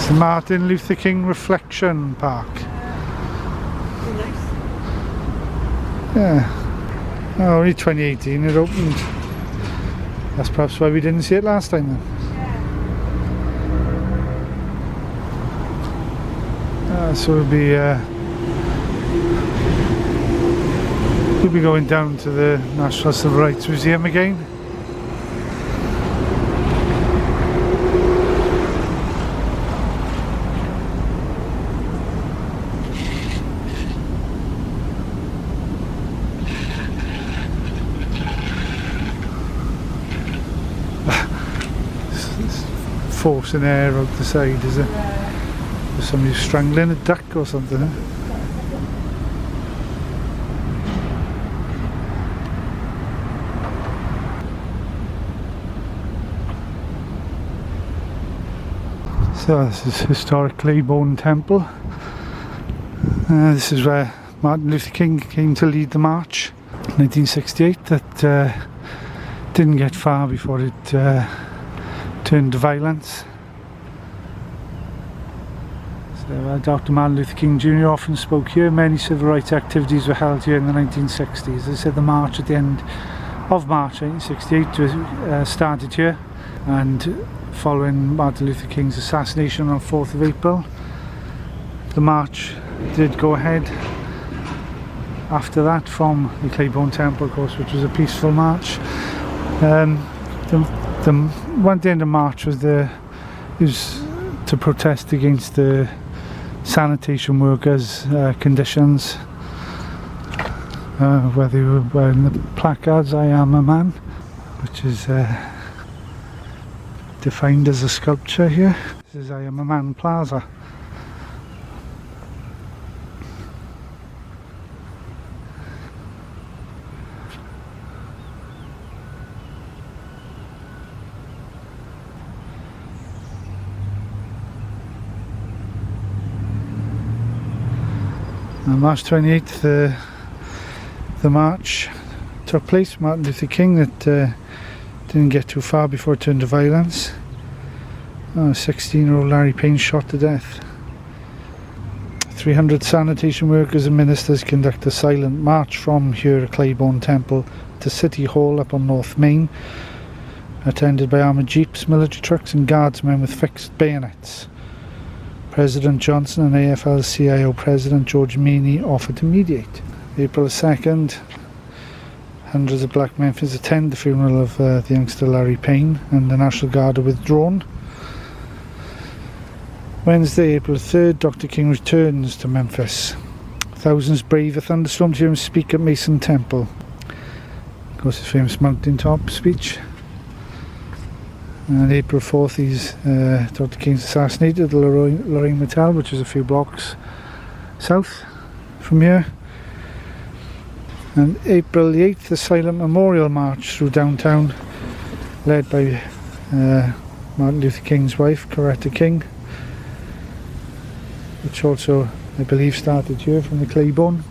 It's the Martin Luther King Reflection Park. Nice. Yeah. Oh, only 2018 it opened. That's perhaps why we didn't see it last time then. So we'll be going down to the National Civil Rights Museum again. Forcing air out the side, is it? There's somebody strangling a duck or something. Eh? So this is historic Claiborne Temple. This is where Martin Luther King came to lead the march in 1968 that didn't get far before it turned to violence. So, Dr. Martin Luther King Jr. often spoke here. Many civil rights activities were held here in the 1960s. They said the march at the end of March 1968 started here, and following Martin Luther King's assassination on 4th of April, the march did go ahead after that from the Claiborne Temple, of course, which was a peaceful march. One day in the march was to protest against the sanitation workers' conditions, where they were wearing the placards "I am a man," which is defined as a sculpture here. This is I Am a Man Plaza. On March 28th, the march took place. Martin Luther King that didn't get too far before it turned to violence. 16-year-old Larry Payne shot to death. 300 sanitation workers and ministers conduct a silent march from here at Claiborne Temple to City Hall up on North Main, attended by armoured jeeps, military trucks and guardsmen with fixed bayonets. President Johnson and AFL-CIO President George Meany offered to mediate. April 2nd, hundreds of black Memphis attend the funeral of the youngster Larry Payne, and the National Guard are withdrawn. Wednesday, April 3rd, Dr. King returns to Memphis. Thousands brave a thunderstorm to hear him speak at Mason Temple. Of course, his famous mountaintop speech. And April 4th, Dr. King's assassinated at Lorraine Motel, which is a few blocks south from here. And April the 8th, the silent memorial march through downtown, led by Martin Luther King's wife, Coretta King, which also, I believe, started here from the Claiborne.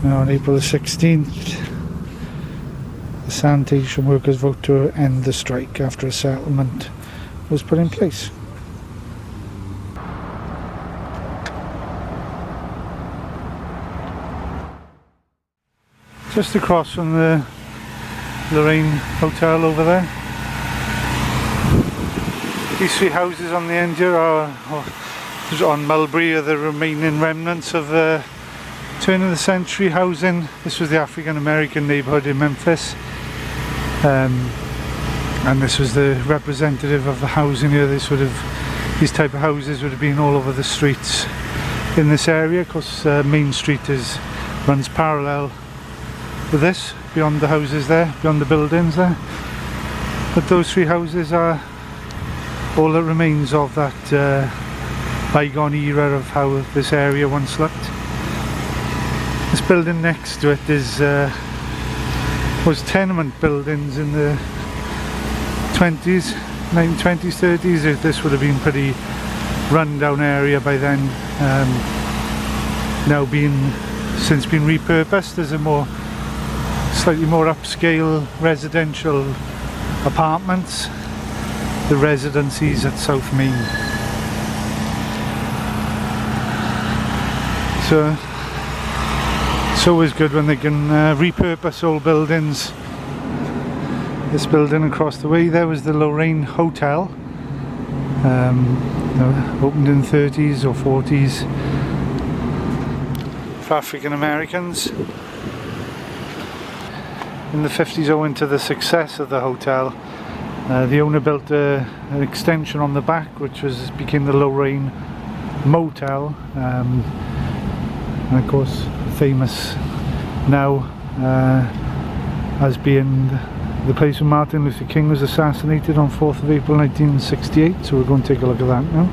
Now on April the 16th, the sanitation workers vote to end the strike after a settlement was put in place. Just across from the Lorraine Hotel over there. These three houses on the end here are on Mulberry, are the remaining remnants of the turn of the century housing. This was the African American neighbourhood in Memphis. And this was the representative of the housing here. These type of houses would have been all over the streets in this area, because Main Street runs parallel with this, beyond the houses there, beyond the buildings there. But those three houses are all that remains of that bygone era of how this area once looked. This building next to it was tenement buildings in the 1920s, 30s. This would have been pretty run-down area by then. Now since been repurposed as a slightly more upscale residential apartments. the residencies at South Main. So it's always good when they can repurpose old buildings. This building across the way there was the Lorraine Hotel, opened in the 30s or 40s for African Americans. In the 50s, owing to the success of the hotel, the owner built an extension on the back which became the Lorraine Motel, and of course famous now as being the place where Martin Luther King was assassinated on 4th of April 1968, so we're going to take a look at that now.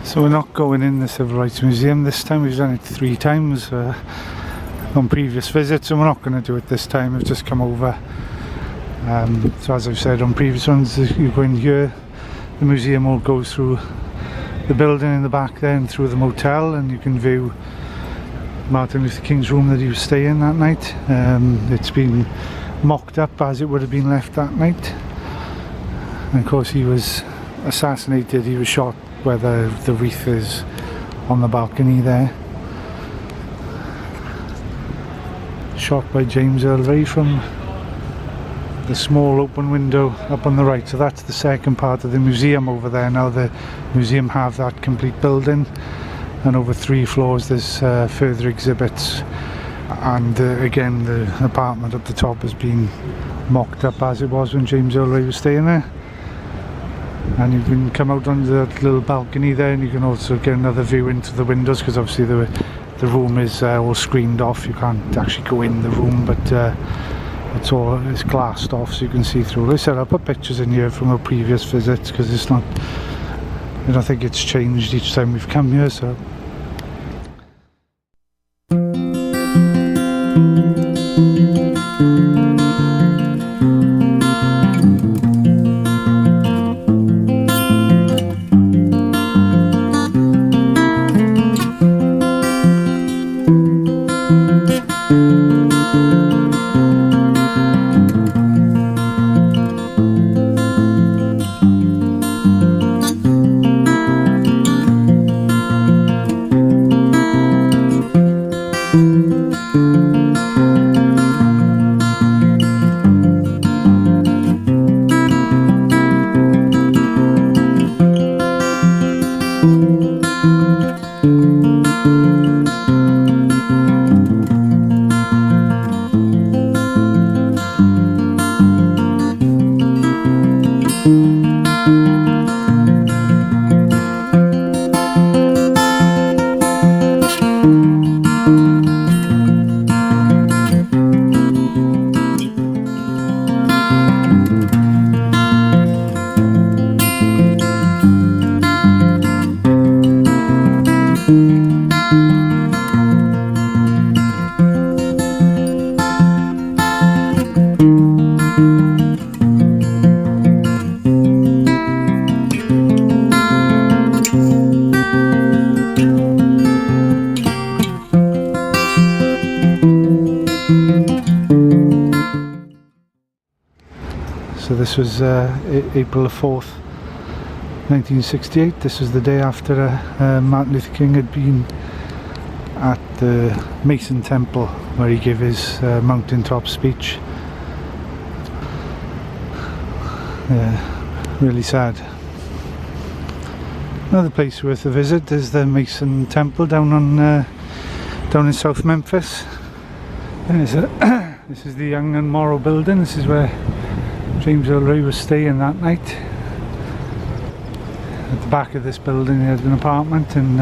So we're not going in the Civil Rights Museum this time. We've done it 3 times on previous visits, and we're not going to do it this time. We've just come over. So as I've said on previous ones, you go in here, the museum all goes through the building in the back there and through the motel, and you can view Martin Luther King's room that he was staying that night. It's been mocked up as it would have been left that night, and of course he was assassinated, he was shot where the wreath is on the balcony there, shot by James Earl Ray from the small open window up on the right. So that's the second part of the museum over there. Now the museum have that complete building, and over 3 floors there's further exhibits, and again the apartment at the top has been mocked up as it was when James Earl Ray was staying there. And you can come out on that little balcony there, and you can also get another view into the windows, because obviously the room is all screened off. You can't actually go in the room, but it's glassed off, so you can see through. Like I said, I'll put pictures in here from our previous visits, because it's not, I don't think it's changed each time we've come here. So this was April the 4th, 1968. This was the day after Martin Luther King had been at the Mason Temple, where he gave his mountaintop speech. Yeah, really sad. Another place worth a visit is the Mason Temple down in South Memphis. This is the Young and Morrow building. This is where James Earl Ray was staying that night. At the back of this building he had an apartment, and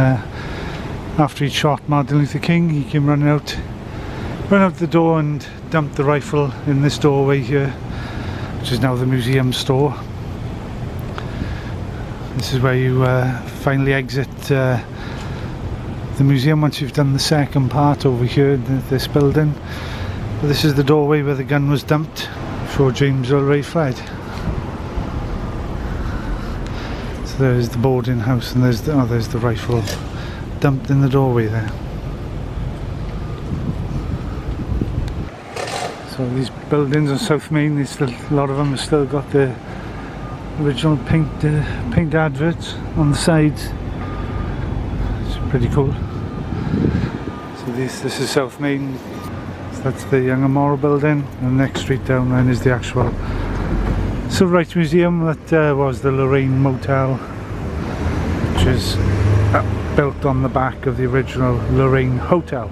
after he'd shot Martin Luther King, he came running out the door and dumped the rifle in this doorway here, which is now the museum store. This is where you finally exit the museum once you've done the second part over here in this building. But this is the doorway where the gun was dumped before James Earl Ray fled. So there's the boarding house, and there's the rifle dumped in the doorway there. So So these buildings on South Main, a lot of them have still got the original paint adverts on the sides. It's pretty cool. So this is South Main. So that's the Young and Morrow building, and the next street down then is the actual Civil Rights Museum that was the Lorraine Motel, which is built on the back of the original Lorraine Hotel.